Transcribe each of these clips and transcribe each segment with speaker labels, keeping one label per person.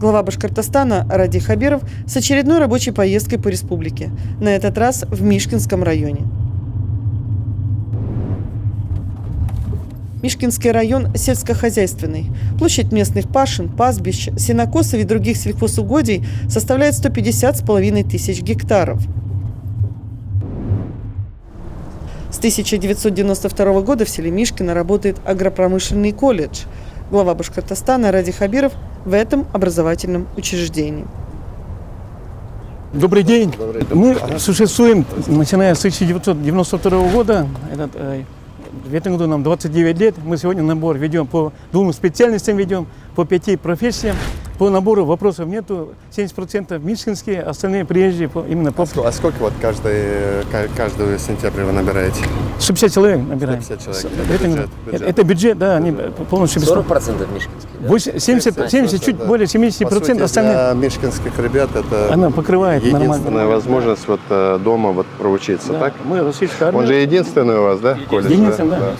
Speaker 1: Глава Башкортостана Ради Хабиров с очередной рабочей поездкой по республике, на этот раз в Мишкинском районе. Мишкинский район сельскохозяйственный. Площадь местных пашин, пастбищ, сенокосов и других сельхозугодий составляет 150,5 тысяч гектаров. С 1992 года в селе Мишкино работает агропромышленный колледж. Глава Башкортостана Ради Хабиров в этом образовательном учреждении.
Speaker 2: Добрый день. Мы существуем, начиная с 1992 года. В этом году нам 29 лет. Мы сегодня набор ведем по 2 специальностям, ведем по 5 профессиям. По набору вопросов нету. 70% мишкинские, остальные приезжие именно по...
Speaker 3: А сколько вот каждого сентября вы набираете?
Speaker 2: 150 человек набираем.
Speaker 3: 150 человек.
Speaker 2: Это бюджет, да, они полностью бесплатно.
Speaker 4: 40% мишкинские, да?
Speaker 2: 70, чуть более 70%.
Speaker 3: По сути,
Speaker 2: остальные...
Speaker 3: для мишкинских ребят это
Speaker 2: Она покрывает
Speaker 3: единственная
Speaker 2: нормально.
Speaker 3: возможность вот дома вот проучиться,
Speaker 2: Да,
Speaker 3: так?
Speaker 2: мы российская армия.
Speaker 3: Он же единственный у вас, да, колледж?
Speaker 2: Единственный, да.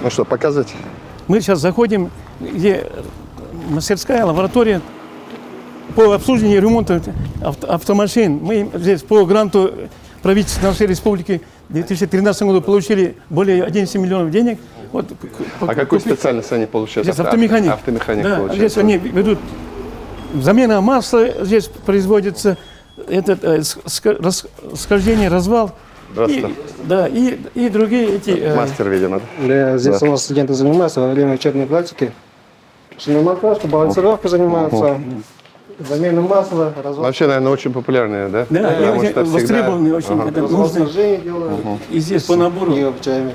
Speaker 3: Ну что, показывать?
Speaker 2: Мы сейчас заходим, где мастерская, лаборатория по обслуживанию и ремонту автомашин. Мы здесь по гранту правительства нашей республики в 2013 году получили более 11 миллионов денег. Вот,
Speaker 3: А какую специальность они получают?
Speaker 2: Здесь автомеханик.
Speaker 3: Автомеханик
Speaker 2: Да,
Speaker 3: получает.
Speaker 2: здесь они ведут замена масла, здесь производится схождение, развал. И другие эти...
Speaker 3: Мастер, видимо, да?
Speaker 5: Здесь у нас студенты занимаются во время учебной практики. Шиномонтажка, балансировка занимаются, замена масла, развал.
Speaker 3: Вообще, наверное, очень популярные, да?
Speaker 2: Да,
Speaker 3: Потому что
Speaker 2: востребованные очень. Это нужно.
Speaker 5: Сожжение делают.
Speaker 2: И здесь по набору.
Speaker 5: И обучаем.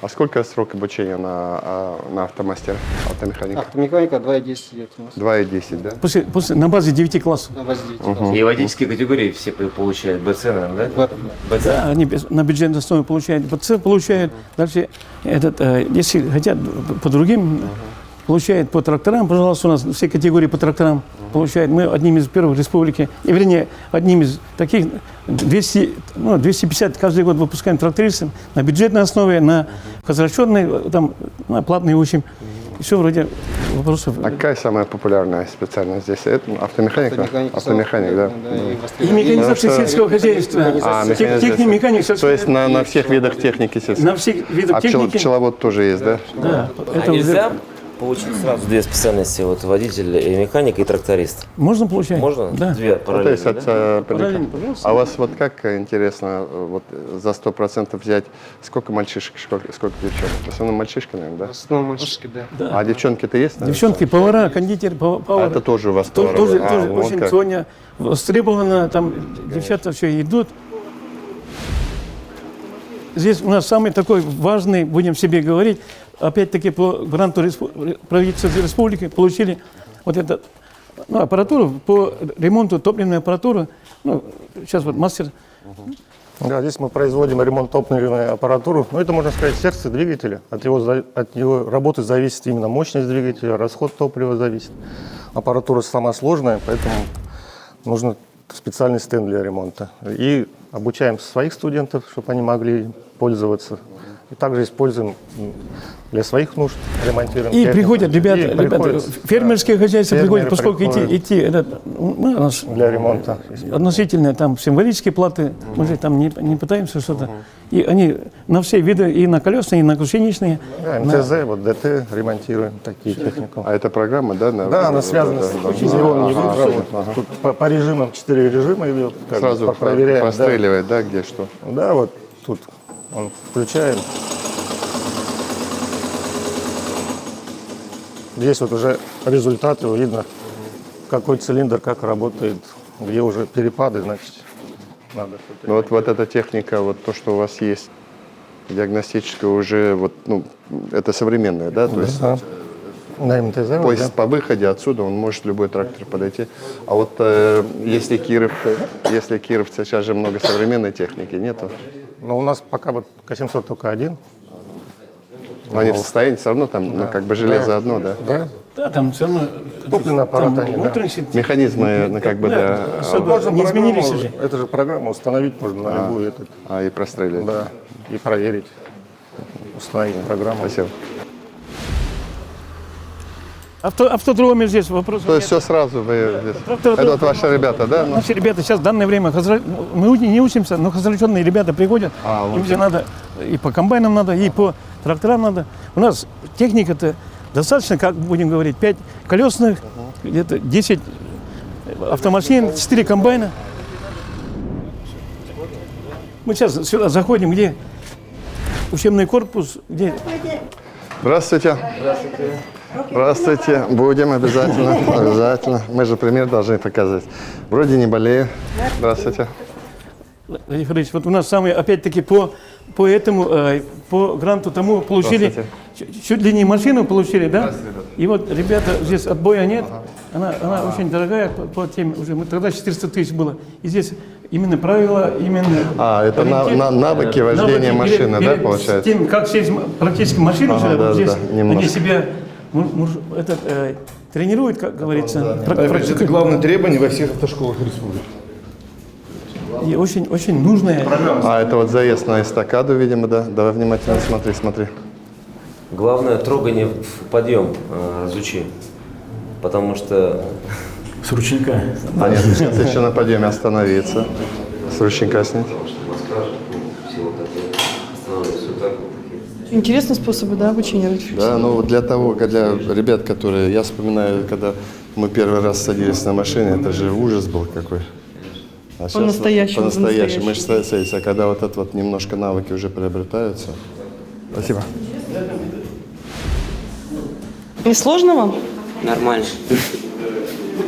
Speaker 3: А сколько срок обучения на автомастера, автомеханика?
Speaker 5: Автомеханика 2,10 лет у нас.
Speaker 3: 2,10, да?
Speaker 2: После, на базе 9 классов.
Speaker 5: На базе 9.
Speaker 4: И водительские категории все получают БЦ, наверное, да? БЦ.
Speaker 2: Да, они на бюджетной основе получают БЦ, получают. Дальше, если хотят по другим, получают по тракторам. Пожалуйста, у нас все категории по тракторам получают. Мы одним из первых в республике, вернее, одним из таких 250 каждый год выпускаем трактористов на бюджетной основе, на возвращенной, там, на платной учим. Еще вроде вопросов.
Speaker 3: А какая самая популярная специальность здесь? Это автомеханик? Автомеханик, да.
Speaker 2: И механизация сельского хозяйства. Техник-механик.
Speaker 3: То есть на всех видах техники сельской?
Speaker 2: На всех видах техники.
Speaker 3: Пчеловод тоже есть, да?
Speaker 2: Да.
Speaker 4: А нельзя получить сразу две специальности, вот водитель, и механик, и тракторист?
Speaker 2: Можно получать?
Speaker 4: Можно?
Speaker 2: Да.
Speaker 4: Две
Speaker 3: Ну, то есть
Speaker 4: параллельно, да?
Speaker 2: Параллельно, пожалуйста.
Speaker 3: А у вас вот как интересно, вот за 100% взять, сколько мальчишек, сколько девчонок? В основном мальчишки, наверное, да?
Speaker 5: В основном мальчишки, да.
Speaker 3: А девчонки-то есть? наверное?
Speaker 2: Девчонки, повара, кондитер, повар.
Speaker 3: А это тоже у вас повара?
Speaker 2: Тоже
Speaker 3: вот
Speaker 2: очень
Speaker 3: как.
Speaker 2: сегодня востребовано, там девчата все идут. Здесь у нас самый такой важный, будем себе говорить, опять-таки по гранту правительства республики получили вот эту аппаратуру по ремонту топливной аппаратуры. Ну, сейчас вот мастер.
Speaker 6: Да, здесь мы производим ремонт топливной аппаратуры. Ну, это, можно сказать, сердце двигателя. От его работы зависит именно мощность двигателя, расход топлива зависит. Аппаратура самая сложная, поэтому нужен специальный стенд для ремонта. И обучаем своих студентов, чтобы они могли пользоваться. И также используем для своих нужд, ремонтируем.
Speaker 2: И
Speaker 6: технику.
Speaker 2: приходят ребята, фермерские хозяйства приходят, поскольку идти мы,
Speaker 6: для ремонта.
Speaker 2: относительно там символические платы, мы же там не пытаемся что-то. И они на все виды, и на колесные, и на гусеничные.
Speaker 6: Да, МТЗ, вот ДТ ремонтируем, такие технику.
Speaker 3: А это программа, да?
Speaker 6: Да, она связана с телевизионной игрой. Тут по режимам 4 режима идет.
Speaker 3: Сразу
Speaker 6: проверяем.
Speaker 3: простреливает, да, где что?
Speaker 6: Да, вот тут он включаем. Здесь вот уже результаты, видно, какой цилиндр, как работает, где уже перепады, значит, надо что-то.
Speaker 3: Ну вот эта техника, вот то, что у вас есть, диагностическая уже, вот, ну, это современная, да? То есть,
Speaker 6: Да. На МТЗ.
Speaker 3: то есть по выходе отсюда он может любой трактор подойти. А вот если Киров сейчас же много современной техники, нету?
Speaker 6: Но у нас пока вот К-700 только один.
Speaker 3: Но они в состоянии все равно там, ну, как бы железо одно, да?
Speaker 6: Да.
Speaker 2: Да, там все равно
Speaker 6: Топливный аппарат они, да.
Speaker 2: внутренности.
Speaker 3: Механизмы, ну, как бы, да,
Speaker 2: особо не изменились уже.
Speaker 6: Это же программа установить можно на любую этот.
Speaker 3: и простреливать.
Speaker 6: Да. И проверить. Установить программу.
Speaker 3: Спасибо.
Speaker 2: Автодромы здесь вопрос.
Speaker 3: То есть все сразу вы здесь.
Speaker 2: Трактор-
Speaker 3: Это вот ваши ребята, да? Ну,
Speaker 2: Наши ребята сейчас в данное время, мы не учимся, но хозяйственные ребята приходят,
Speaker 3: вот.
Speaker 2: им же надо, и по комбайнам надо, и по тракторам надо. У нас техника-то достаточно, как будем говорить, 5 колесных, где-то 10 автомашин, 4 комбайна. Мы сейчас сюда заходим, где учебный корпус, где...
Speaker 3: Здравствуйте. Здравствуйте. Будем обязательно. Обязательно. Мы же пример должны показать. Вроде не болею. Здравствуйте.
Speaker 2: Владимир Федорович, вот у нас самые, опять-таки, по этому, по гранту тому получили, чуть ли не машину получили, да? И вот, ребята, здесь отбоя нет, она очень дорогая по теме уже, мы тогда 400 тысяч было. И здесь именно правила, именно...
Speaker 3: Это
Speaker 2: ориентир,
Speaker 3: навыки вождения машины, да, получается?
Speaker 2: С тем, как сесть практически машину сюда,
Speaker 3: да,
Speaker 2: вот здесь
Speaker 3: да, немножко.
Speaker 2: они себя тренируют, как говорится.
Speaker 7: Это главное требование во всех автошколах республики.
Speaker 2: И очень, очень нужная.
Speaker 3: Это вот заезд на эстакаду, видимо, да? Давай внимательно смотри.
Speaker 4: Главное трогание в подъем разучи. Потому что
Speaker 7: С ручника.
Speaker 3: Нет, сейчас еще на подъеме остановиться. С ручника снять.
Speaker 1: Интересные способы, да, обучения радиофиксации?
Speaker 3: Да, ну вот для ребят, которые, я вспоминаю, когда мы первый раз садились на машине, это же ужас был какой. А сейчас
Speaker 1: По-настоящему,
Speaker 3: по-настоящему. Мы же садились, а когда вот это вот немножко навыки уже приобретаются. Спасибо.
Speaker 1: Не сложно вам?
Speaker 8: Нормально.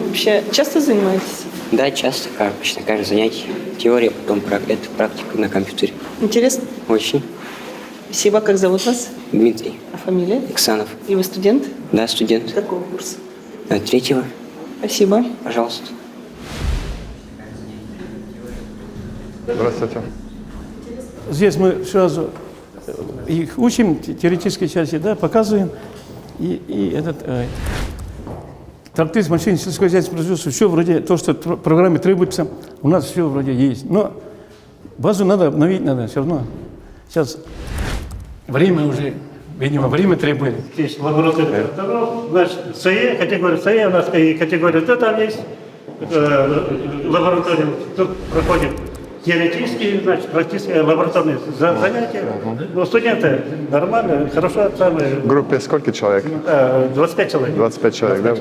Speaker 1: Вообще часто занимаетесь?
Speaker 8: Да, часто, обычно, каждое занятие. Теория, потом это практика на компьютере.
Speaker 1: Интересно?
Speaker 8: Очень.
Speaker 1: Спасибо. Как зовут вас?
Speaker 8: Дмитрий
Speaker 1: А фамилия?
Speaker 8: Иксанов.
Speaker 1: И вы студент?
Speaker 8: Да, студент.
Speaker 1: Какого курса?
Speaker 8: 3-го.
Speaker 1: Спасибо.
Speaker 8: Пожалуйста.
Speaker 3: Здравствуйте.
Speaker 2: Здесь мы сразу их учим, теоретической части, да, показываем. И этот тракторист, машин, сельское хозяйственное производство, все вроде то, что в программе требуется, у нас все вроде есть. Но базу надо обновить, надо все равно. Сейчас время уже, видимо, время требует.
Speaker 9: Есть лаборатория. Значит, САЕ, категория САЕ у нас и категория Т там есть. Лаборатория. Тут проходит теоретические, значит, практические лабораторные занятия. Но студенты нормально, хорошо, самые...
Speaker 3: В группе сколько человек?
Speaker 9: 25 человек.
Speaker 3: 25 человек, да?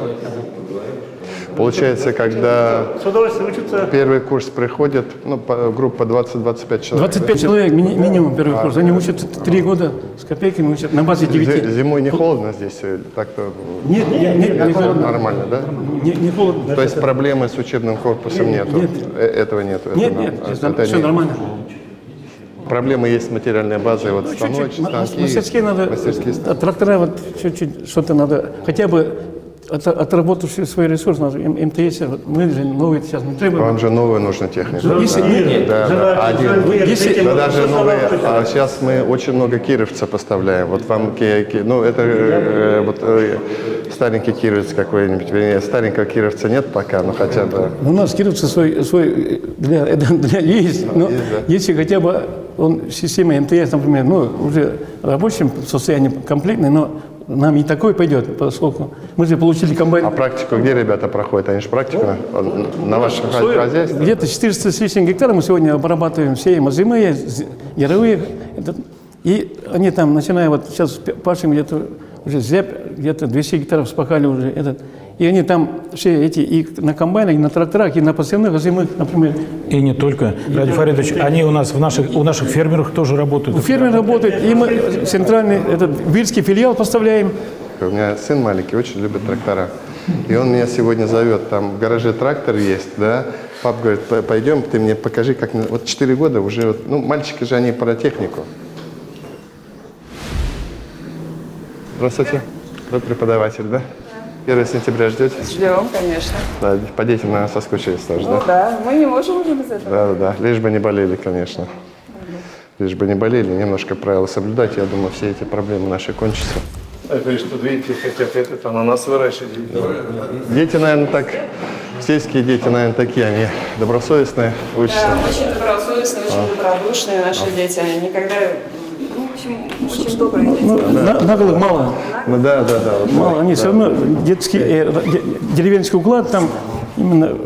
Speaker 3: Получается, когда
Speaker 9: С удовольствием учатся.
Speaker 3: первый курс приходит, ну, группа 20-25 человек.
Speaker 2: 25 человек минимум первый курс. Они учатся 3 года с копейками, учат на базе 9.
Speaker 3: Зимой не холодно здесь? Так-то
Speaker 2: Нет, не холодно.
Speaker 3: нормально, да?
Speaker 2: Не холодно.
Speaker 3: То есть проблемы с учебным корпусом нету?
Speaker 2: Нет.
Speaker 3: Этого нету?
Speaker 2: Нет,
Speaker 3: Это
Speaker 2: все
Speaker 3: не-
Speaker 2: нормально.
Speaker 3: Проблемы есть с материальной базой, вот станочные, станки.
Speaker 2: Мастерские надо,
Speaker 3: мастерские станки.
Speaker 2: трактора вот чуть-чуть что-то надо, хотя бы отработавшие свой ресурс, надо, МТС, вот мы же новые сейчас не требуем.
Speaker 3: Вам же новую нужна техника.
Speaker 2: Если нет,
Speaker 3: Да, да,
Speaker 2: Если-
Speaker 3: да, даже новые. А сейчас мы очень много кировца поставляем. Вот вам ну это старенький кировец какой-нибудь, вернее, старенького кировца нет пока, но хотя бы.
Speaker 2: у нас кировцы свой для есть, но если хотя бы он система МТС, например, ну уже в рабочем состоянии комплектный, но нам и такой пойдет, поскольку мы же получили комбайн.
Speaker 3: А практику где ребята проходят? Они же практику на вашем хозяйстве?
Speaker 2: Где-то 400 с лишним гектаров мы сегодня обрабатываем, сеем озимые, яровые. И они там, начиная вот сейчас пашем где-то уже где-то 200 гектаров спахали уже этот. И они там все эти и на комбайнах, и на тракторах, и на посевных озимых, например.
Speaker 7: И не только. Ради Фаридович, они у наших фермеров тоже работают.
Speaker 2: У фермера работает, и мы центральный этот вильский филиал поставляем.
Speaker 3: У меня сын маленький, очень любит трактора. И он меня сегодня зовет, там в гараже трактор есть, да. Пап говорит, пойдем, ты мне покажи, как... Вот 4 года уже, ну, мальчики же, они про технику. Здравствуйте. Вы преподаватель, да? 1 сентября ждете?
Speaker 10: Ждем, конечно.
Speaker 3: Да, по детям, наверное, соскучились тоже, да?
Speaker 10: Да, мы не можем уже без этого.
Speaker 3: Да. Лишь бы не болели, конечно. Лишь бы не болели, немножко правила соблюдать. Я думаю, все эти проблемы наши кончатся.
Speaker 9: Это что, видите, хотят этот ананас выращивать.
Speaker 3: Дети, наверное, так... Сельские дети, наверное, такие, они добросовестные, учатся.
Speaker 10: Да, очень добросовестные, очень добродушные наши дети. Они никогда общем, очень добрые дети.
Speaker 2: Ну, наглых мало.
Speaker 3: Ну да. Вот
Speaker 2: Мало, они все равно детский, деревенский уклад, там именно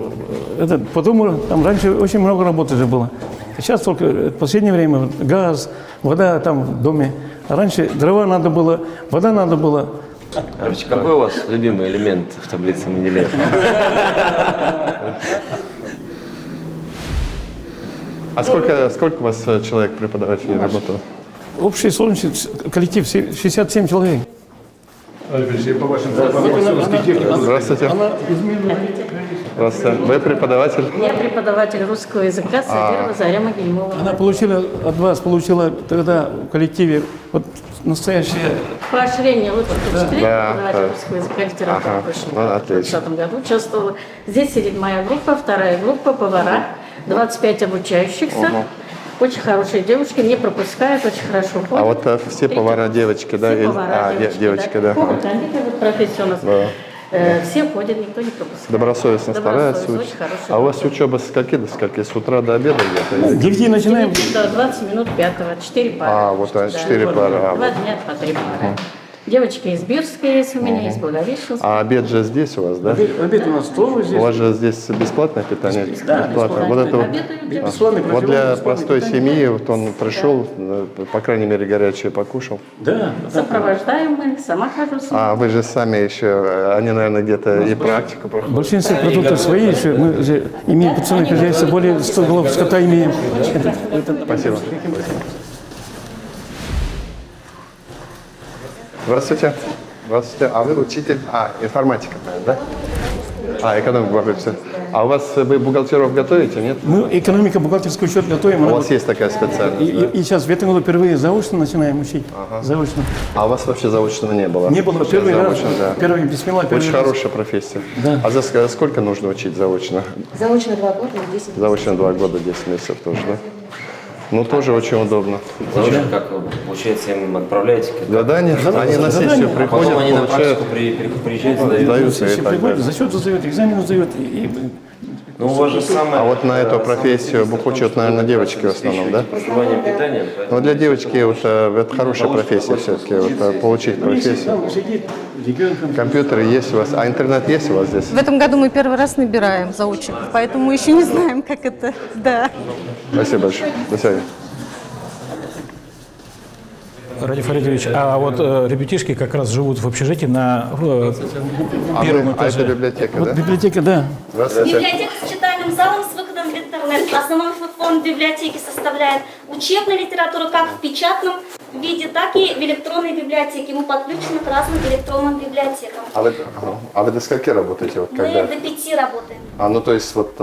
Speaker 2: по дому, там раньше очень много работы же было. Сейчас только в последнее время вот, газ, вода там в доме. А раньше дрова надо было, вода надо было.
Speaker 4: Короче, какой у вас любимый элемент в таблице Менделеева?
Speaker 3: А сколько у вас человек преподавателей работало?
Speaker 2: Общий сложный коллектив 67 человек.
Speaker 3: Здравствуйте. Здравствуйте. Вы преподаватель?
Speaker 11: Я преподаватель русского языка Садирова Заря Могильмова.
Speaker 2: Она получила от вас, тогда в коллективе вот настоящее...
Speaker 11: Поощрение лучших учителей
Speaker 3: Да,
Speaker 11: преподавателя русского языка и литературы.
Speaker 3: Ага,
Speaker 11: В 2020 году участвовала. Здесь сидит моя группа, вторая группа, повара, 25 обучающихся. Очень хорошие девушки, не пропускают, очень хорошо ходят.
Speaker 3: А вот все повара девочки, да?
Speaker 11: Все повара
Speaker 3: девочки, да.
Speaker 11: Кондитер, вот профессия у нас. Все ходят, никто не пропускает.
Speaker 3: Добросовестно стараются.
Speaker 11: Очень хорошая.
Speaker 3: А у вас учеба с каких до скольки? С утра до обеда где-то?
Speaker 2: 9 начинаем.
Speaker 11: 20 минут 5-го, 4 пары.
Speaker 3: Вот 4 пары.
Speaker 11: 2 дня по 3 пары. Девочки из Бирска есть у меня, из Благовещенска.
Speaker 3: А обед же здесь у вас, да?
Speaker 2: Обед у нас тоже здесь.
Speaker 3: У вас же здесь бесплатное питание?
Speaker 2: Да,
Speaker 3: бесплатное. Вот это вот,
Speaker 2: бесплатный
Speaker 3: вот для
Speaker 2: бесплатный
Speaker 3: простой
Speaker 2: питание.
Speaker 3: семьи, вот он пришел, по крайней мере, горячее покушал.
Speaker 2: Да.
Speaker 11: Сопровождаем мы, сама хожу с ними.
Speaker 3: А вы же сами еще, они, наверное, где-то и практику проходят.
Speaker 2: Большинство продуктов свои, еще мы же имеем подсобное хозяйство, более 100 голов скота имеем.
Speaker 3: Спасибо. Здравствуйте. Здравствуйте. А вы учитель? Информатика, наверное, да? Экономика бухгалтерия. А у вас вы бухгалтеров готовите, нет?
Speaker 2: Мы экономика, бухгалтерский учет готовим.
Speaker 3: У вас есть такая специальность, да?
Speaker 2: И сейчас в этом году впервые заочно начинаем учить. Заочно.
Speaker 3: А у вас вообще заочного не было?
Speaker 2: Не было. Первый раз.
Speaker 3: Заочно, да.
Speaker 2: Первый бисмилла.
Speaker 3: Очень хорошая профессия.
Speaker 2: Да.
Speaker 3: А за сколько нужно учить заочно?
Speaker 11: Заочно 2 года и 10 месяцев.
Speaker 3: Заочно 2 года, 10 месяцев тоже, да? Ну, тоже очень удобно.
Speaker 4: Заочно, как получается, им отправляете?
Speaker 3: Задания, они на сессию приходят,
Speaker 4: Потом они на
Speaker 3: получают,
Speaker 4: практику приезжают, сдают.
Speaker 3: сдаются и так
Speaker 2: Приходит,
Speaker 3: далее.
Speaker 2: зачет сдает, экзамен сдает.
Speaker 4: Ну, у вас же самое...
Speaker 3: А вот на эту профессию бухучет, наверное, девочки в основном, да?
Speaker 4: Проживание, питание.
Speaker 3: Но для девочки вот, это хорошая профессия все-таки, вот, получить профессию. Компьютеры есть у вас, а интернет есть у вас здесь?
Speaker 12: В этом году мы первый раз набираем заучников, поэтому мы еще не знаем, как это. Да.
Speaker 3: Спасибо большое. До свидания.
Speaker 7: Ради Фаридович, а вот ребятишки как раз живут в общежитии на первом этаже.
Speaker 3: Это библиотека, да?
Speaker 2: Библиотека, да.
Speaker 3: Здравствуйте.
Speaker 13: Библиотека с читальным залом с выходом в интернет. Основной фонд библиотеки составляет учебная литература как в печатном виде, так и в электронной библиотеке. Мы подключены к разным электронным библиотекам.
Speaker 3: А вы до скольки работаете? Вот,
Speaker 13: Мы
Speaker 3: когда?
Speaker 13: до 5 работаем.
Speaker 3: Ну то есть вот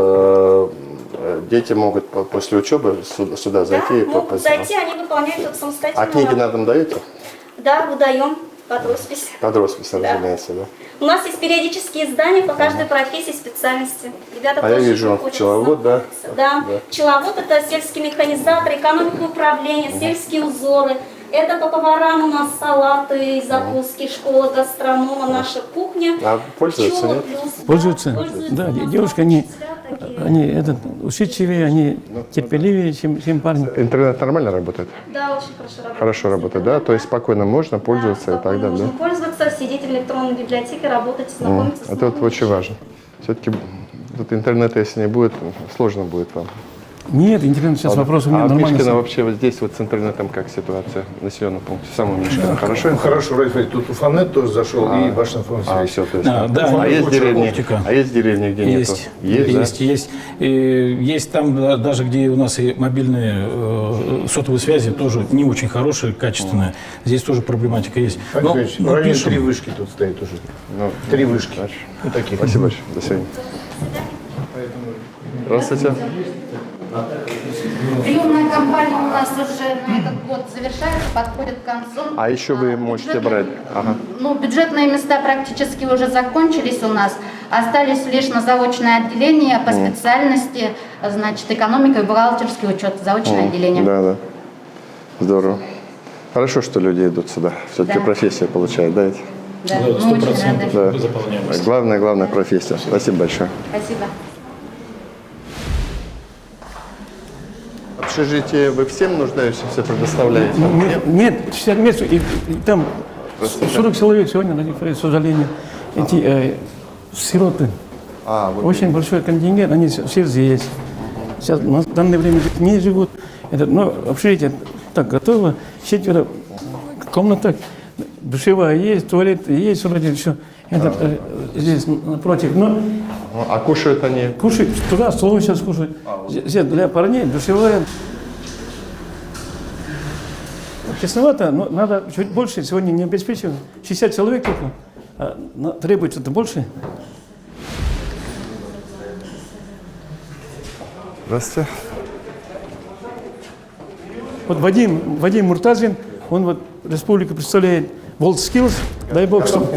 Speaker 3: дети могут после учебы сюда зайти?
Speaker 13: Да, могут зайти, они выполняют это самостоятельно.
Speaker 3: А книги на дом даете?
Speaker 13: Да, выдаем под роспись.
Speaker 3: Под роспись, разумеется, да.
Speaker 13: У нас есть периодические издания по каждой профессии и специальности. Ребята
Speaker 3: А я
Speaker 13: тоже
Speaker 3: вижу
Speaker 13: ходят,
Speaker 3: пчеловод, да?
Speaker 13: Да. Пчеловод — это сельский механизатор, экономика управления, сельские узоры. Это по поварам у нас салаты, закуски, школа гастронома, наша кухня.
Speaker 3: А пользуются,
Speaker 13: Пчелы
Speaker 3: нет?
Speaker 13: плюс,
Speaker 2: Пользуются. Да, девушки, они усидчивее, они терпеливее, чем парни.
Speaker 3: Интернет нормально работает?
Speaker 13: Да, очень хорошо работает.
Speaker 3: Хорошо работает, да? То есть спокойно можно пользоваться и так далее,
Speaker 13: Можно
Speaker 3: да?
Speaker 13: пользоваться, сидеть в электронной библиотеке, работать, знакомиться с
Speaker 3: Это вот очень важно. Все-таки тут интернета, если не будет, сложно будет вам.
Speaker 2: Нет, интернет сейчас вопрос у меня
Speaker 3: А
Speaker 2: нормально.
Speaker 3: Мишкина вообще вот здесь вот с интернетом как ситуация в населенном пункте? Самого Мишкина хорошо?
Speaker 14: Ну, хорошо, Ради, тут Уфанет тоже зашел и ваш информационный.
Speaker 3: Все, то есть.
Speaker 7: Да,
Speaker 3: есть деревни?
Speaker 7: оптика.
Speaker 3: А есть деревни, где
Speaker 7: Есть,
Speaker 3: нету?
Speaker 7: есть,
Speaker 3: да?
Speaker 7: есть. Есть там даже, где у нас и мобильные сотовые связи тоже не очень хорошие, качественные. Здесь тоже проблематика есть. Но
Speaker 14: в районе 3 вышки тут стоит уже. 3 вышки.
Speaker 3: Ну, такие. Спасибо большое. До свидания. Здравствуйте.
Speaker 15: Приемная кампания у нас уже на этот год завершается, подходит к концу.
Speaker 3: А еще вы можете брать? Ага.
Speaker 15: Ну, бюджетные места практически уже закончились у нас. Остались лишь на заочное отделение по специальности, значит, экономика и бухгалтерский учет, заочное отделение.
Speaker 3: Да, да. Здорово. Хорошо, что люди идут сюда. Все-таки
Speaker 15: Да.
Speaker 3: профессию получают, да? Ведь?
Speaker 15: Да, мы очень рады.
Speaker 3: Да. Главная профессия. Спасибо большое.
Speaker 15: Спасибо.
Speaker 3: общежитие вы всем нуждающимся предоставляете?
Speaker 2: Нет, 60 мест, и там 40 человек сегодня, к сожалению, эти сироты. Очень большой контингент, они все здесь. Сейчас на данное время не живут. Но общежитие так готово, 4 комнаток, душевая есть, туалет есть, вроде все. Здесь напротив.
Speaker 3: А кушают они?
Speaker 2: Кушают, туда столовую сейчас кушают. Здесь для парней душевая. Тесновато, но надо чуть больше. Сегодня не обеспечиваем. 60 человек только. А требуется-то больше.
Speaker 3: Здравствуйте.
Speaker 2: Вот Вадим Муртазин, он вот республику представляет WorldSkills. Дай бог, что...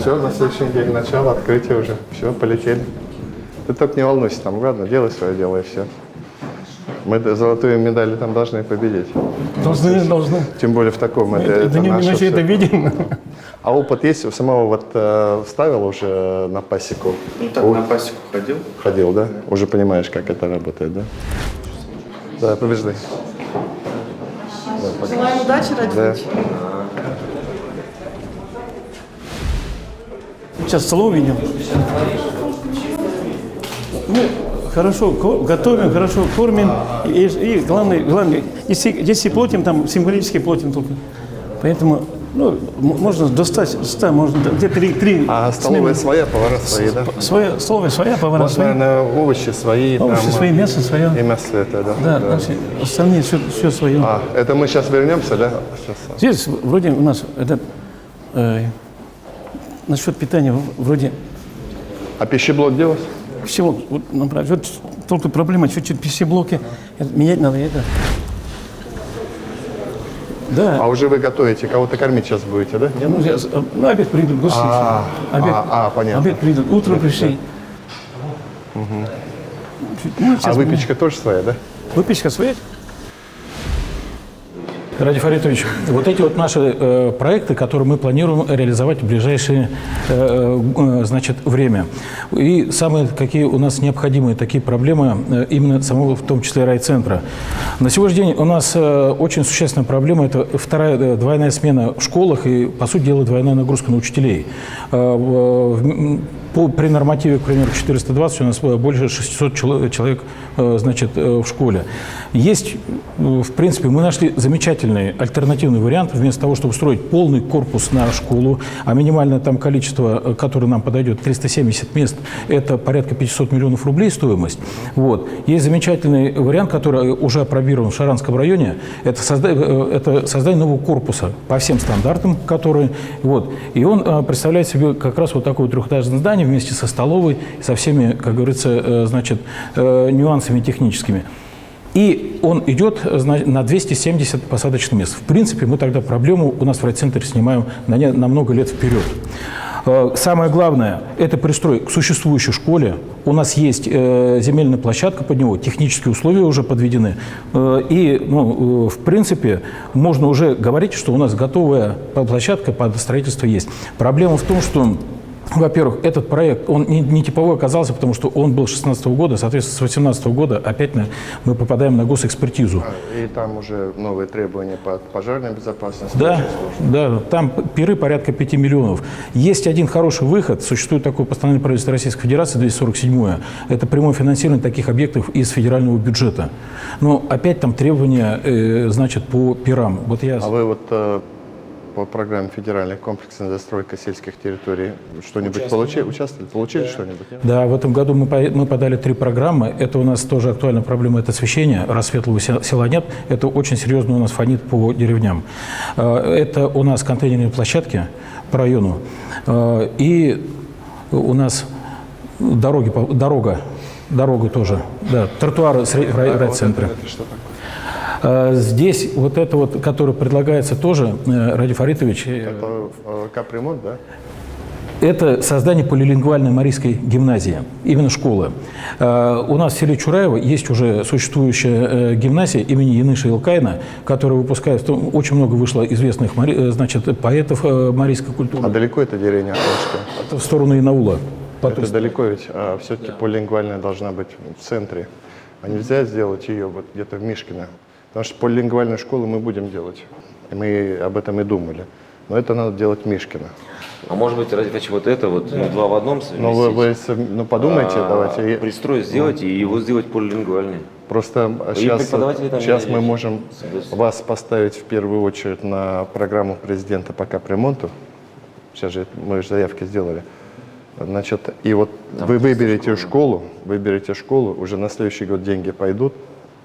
Speaker 3: Все, на следующей неделе начало, открытие уже. Все, полетели. Ты только не волнуйся, там, ладно, делай свое дело и все. Мы золотую медаль там должны победить.
Speaker 2: Должны.
Speaker 3: Тем более в таком. Это
Speaker 2: не
Speaker 3: наше
Speaker 2: это видим.
Speaker 3: А опыт есть? У самого вот ставил уже на пасеку?
Speaker 16: Ну так, на пасеку ходил.
Speaker 3: Ходил, да? Уже понимаешь, как это работает, да? Да, побеждай.
Speaker 1: Желаем удачи, Радик.
Speaker 2: Сейчас столовую ведем. Мы хорошо готовим, хорошо кормим. И главное, если платим, там символически платим только. Поэтому можно до 100, можно где-то 3.
Speaker 3: А столовая своя, повара свои, да?
Speaker 2: Столовая своя, повара свои.
Speaker 3: Наверное, овощи свои.
Speaker 2: Овощи свои, мясо свое.
Speaker 3: И мясо это, да?
Speaker 2: Да. Остальные все свое.
Speaker 3: Это мы сейчас вернемся, да?
Speaker 2: Здесь вроде у нас это насчет питания вроде.
Speaker 3: А пищеблок где у вас?
Speaker 2: Пищеблок, вот только проблема, чуть-чуть пищеблоки менять надо это. Да.
Speaker 3: А уже вы готовите, кого-то кормить сейчас будете, да?
Speaker 2: Обед придут, гости.
Speaker 3: Понятно.
Speaker 2: Обед придут, утром пришли.
Speaker 3: А выпечка тоже своя, да?
Speaker 2: Выпечка своя.
Speaker 7: Ради Фаритович, вот эти вот наши проекты, которые мы планируем реализовать в ближайшее время. И самые какие у нас необходимые такие проблемы именно самого, в том числе райцентра. На сегодняшний день у нас очень существенная проблема – это двойная смена в школах и, по сути дела, двойная нагрузка на учителей. При нормативе, к примеру, 420 у нас больше 600 человек в школе. Есть, в принципе, мы нашли замечательный альтернативный вариант. Вместо того, чтобы строить полный корпус на школу, а минимальное там количество, которое нам подойдет, 370 мест, это порядка 500 миллионов рублей стоимость. Вот. Есть замечательный вариант, который уже опробирован в Шаранском районе. Это создание нового корпуса по всем стандартам, которые... Вот. И он представляет себе как раз вот такое трехэтажное здание вместе со столовой, со всеми, как говорится, нюансами техническими. И он идет на 270 посадочных мест. В принципе, мы тогда проблему у нас в райцентре снимаем на много лет вперед. Самое главное – это пристрой к существующей школе. У нас есть земельная площадка под него, технические условия уже подведены. И, в принципе, можно уже говорить, что у нас готовая площадка под строительство есть. Проблема в том, что... Во-первых, этот проект, он не типовой оказался, потому что он был с 2016 года, соответственно, с 2018 года опять мы попадаем на госэкспертизу.
Speaker 3: И там уже новые требования по пожарной безопасности.
Speaker 7: Да, там пиры порядка 5 миллионов. Есть один хороший выход, существует такое постановление правительства Российской Федерации, 247-е, это прямое финансирование таких объектов из федерального бюджета. Но опять там требования, по пирам.
Speaker 3: А вы по программе федеральной комплексной застройка сельских территорий что-нибудь участвовали? Получили что-нибудь?
Speaker 7: Да, в этом году мы подали 3 программы. Это у нас тоже актуальная проблема, это освещение. Раз светлого села нет, это очень серьезно у нас фонит по деревням. Это у нас контейнерные площадки по району. И у нас дорога тоже. Да, тротуары в райцентре. Здесь вот это вот, которое предлагается тоже, Ради Фаритович...
Speaker 3: Это капремонт, да?
Speaker 7: Это создание полилингвальной марийской гимназии, именно школы. У нас в селе Чураево есть уже существующая гимназия имени Яныша Илкайна, которая выпускает, очень много вышло известных поэтов марийской культуры.
Speaker 3: А далеко это деревня Окошко?
Speaker 7: Это в сторону Инаула.
Speaker 3: Это далеко ведь, а все-таки полилингвальная должна быть в центре. А нельзя сделать ее вот где-то в Мишкино. Потому что полилингвальную школу мы будем делать. И мы об этом и думали. Но это надо делать в Мишкино.
Speaker 4: А может быть, ради вот это вот, ну, два в одном совместить?
Speaker 3: Ну, подумайте, давайте.
Speaker 4: Пристрой сделать и его сделать полилингвальным.
Speaker 3: Просто сейчас мы можем вас поставить в первую очередь на программу президента по капремонту. Сейчас же мы же заявки сделали. Значит, и вот вы выберете школу, уже на следующий год деньги пойдут,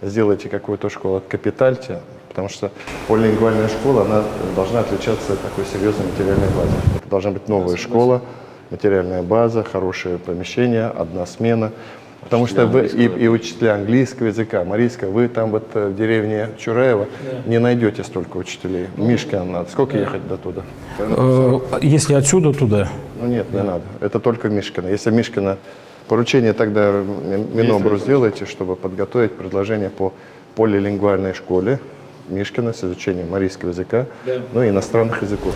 Speaker 3: сделайте какую-то школу, откапитальте, потому что полилингвальная школа, она должна отличаться такой серьезной материальной базой. Это должна быть новая школа, материальная база, хорошее помещение, одна смена. Потому что вы и учителя английского языка, марийского, вы там вот в деревне Чураево не найдете столько учителей. Мишкина надо. Сколько ехать до туда?
Speaker 7: Если отсюда туда?
Speaker 3: Ну нет, не надо. Это только Мишкина. Если Мишкина, поручение тогда Минобру сделайте, чтобы подготовить предложение по полилингвальной школе Мишкина с изучением марийского языка, ну и иностранных языков.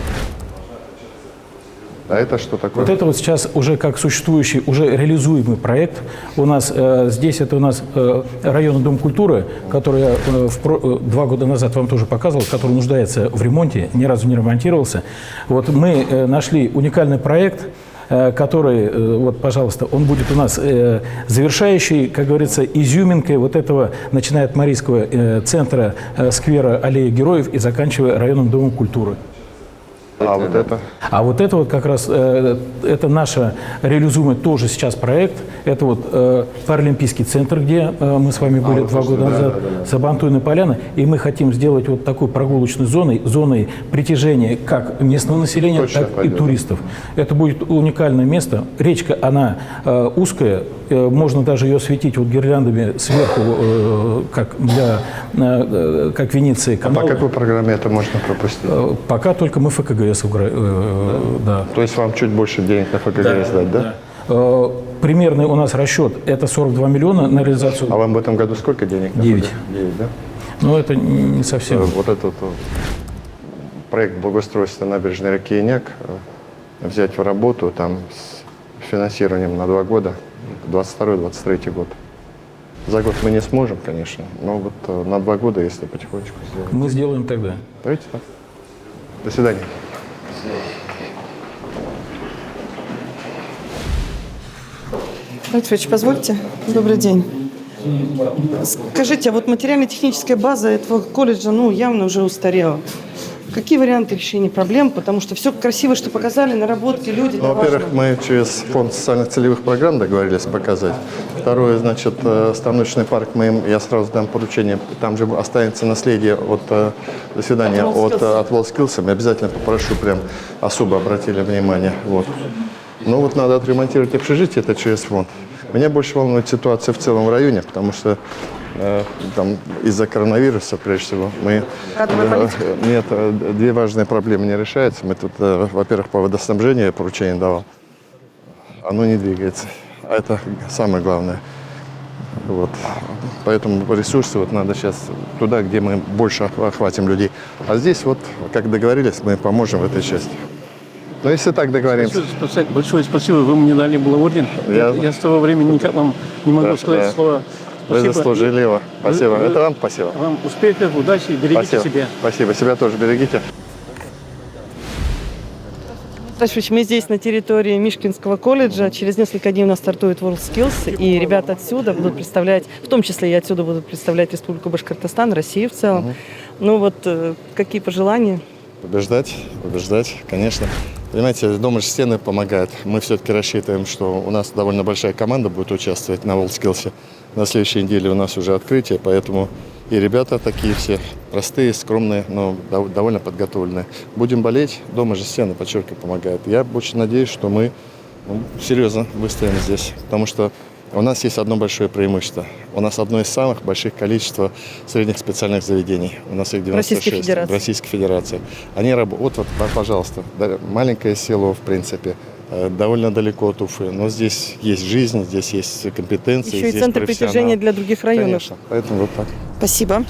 Speaker 3: А это что такое?
Speaker 7: Вот это вот сейчас уже как существующий, уже реализуемый проект. У нас здесь это у нас районный дом культуры, который я 2 года назад вам тоже показывал, который нуждается в ремонте, ни разу не ремонтировался. Вот мы нашли уникальный проект, который, вот, пожалуйста, он будет у нас завершающий, как говорится, изюминкой вот этого, начиная от Марийского центра, сквера Аллеи Героев и заканчивая районным домом культуры.
Speaker 3: А вот это?
Speaker 7: А вот это вот как раз, это наш реализуемый тоже сейчас проект. Это вот Паралимпийский центр, где мы с вами были 2 года назад, Сабантуйная поляна. И мы хотим сделать вот такой прогулочной зоной притяжения как местного населения, точно, так и туристов. Это будет уникальное место. Речка, она узкая, можно даже ее осветить вот гирляндами сверху, как как Венеция.
Speaker 3: А по какой программе это можно пропустить?
Speaker 7: Пока только мы ФКГС. Да.
Speaker 3: То есть вам чуть больше денег на ФКГС дать, да?
Speaker 7: Примерный у нас расчет – это 42 миллиона на реализацию.
Speaker 3: А вам в этом году сколько денег?
Speaker 7: 9.
Speaker 3: 9, да?
Speaker 7: Ну, это не совсем.
Speaker 3: Вот этот проект благоустройства набережной реки Иняк взять в работу там с финансированием на 2 года, 22-23 год. За год мы не сможем, конечно, но вот на 2 года, если потихонечку сделаем.
Speaker 7: Мы сделаем тогда.
Speaker 3: Давайте так. До свидания.
Speaker 1: Ратифович, позвольте. Добрый день. Скажите, а вот материально-техническая база этого колледжа, ну, явно уже устарела. Какие варианты решения проблем? Потому что все красиво, что показали, наработки, люди.
Speaker 3: Ну, во-первых, мы через фонд социальных целевых программ договорились показать. Второе, значит, станочный парк, я сразу дам поручение, там же останется наследие до свидания, от WorldSkills. Я обязательно попрошу, прям особо обратили внимание. Вот. Ну вот надо отремонтировать общежитие, это через фонд. Меня больше волнует ситуация в целом в районе, потому что там из-за коронавируса, прежде всего, нет, 2 важные проблемы не решаются. Мы тут, во-первых, по водоснабжению поручение давал, оно не двигается, а это самое главное. Вот. Поэтому ресурсы надо сейчас туда, где мы больше охватим людей. А здесь как договорились, мы поможем в этой части. Ну, если так договоримся.
Speaker 2: Большое спасибо, вы мне дали был орден. Я с того времени никак вам не могу сказать слова.
Speaker 3: Вы заслужили его. Спасибо. Это вам спасибо.
Speaker 2: Вам успехов, удачи, берегите себя.
Speaker 3: Спасибо. Себя тоже берегите.
Speaker 1: Мы здесь на территории Мишкинского колледжа. Через несколько дней у нас стартует WorldSkills, и ребята отсюда будут представлять, в том числе и отсюда будут представлять Республику Башкортостан, Россию в целом. Ну вот, какие пожелания?
Speaker 3: Убеждать, конечно. Понимаете, Дом и стены помогает. Мы все-таки рассчитываем, что у нас довольно большая команда будет участвовать на WorldSkills. На следующей неделе у нас уже открытие, поэтому и ребята такие все простые, скромные, но довольно подготовленные. Будем болеть, Дом и стены, подчеркиваю, помогает. Я очень надеюсь, что мы серьезно выстоим здесь, потому что у нас есть одно большое преимущество. У нас одно из самых больших количеств средних специальных заведений. У нас их 96 в Российской Федерации. Они работают, пожалуйста, маленькое село, в принципе, довольно далеко от Уфы, но здесь есть жизнь, здесь есть компетенции.
Speaker 1: Еще и центр притяжения для других районов.
Speaker 3: Конечно, поэтому вот так.
Speaker 1: Спасибо.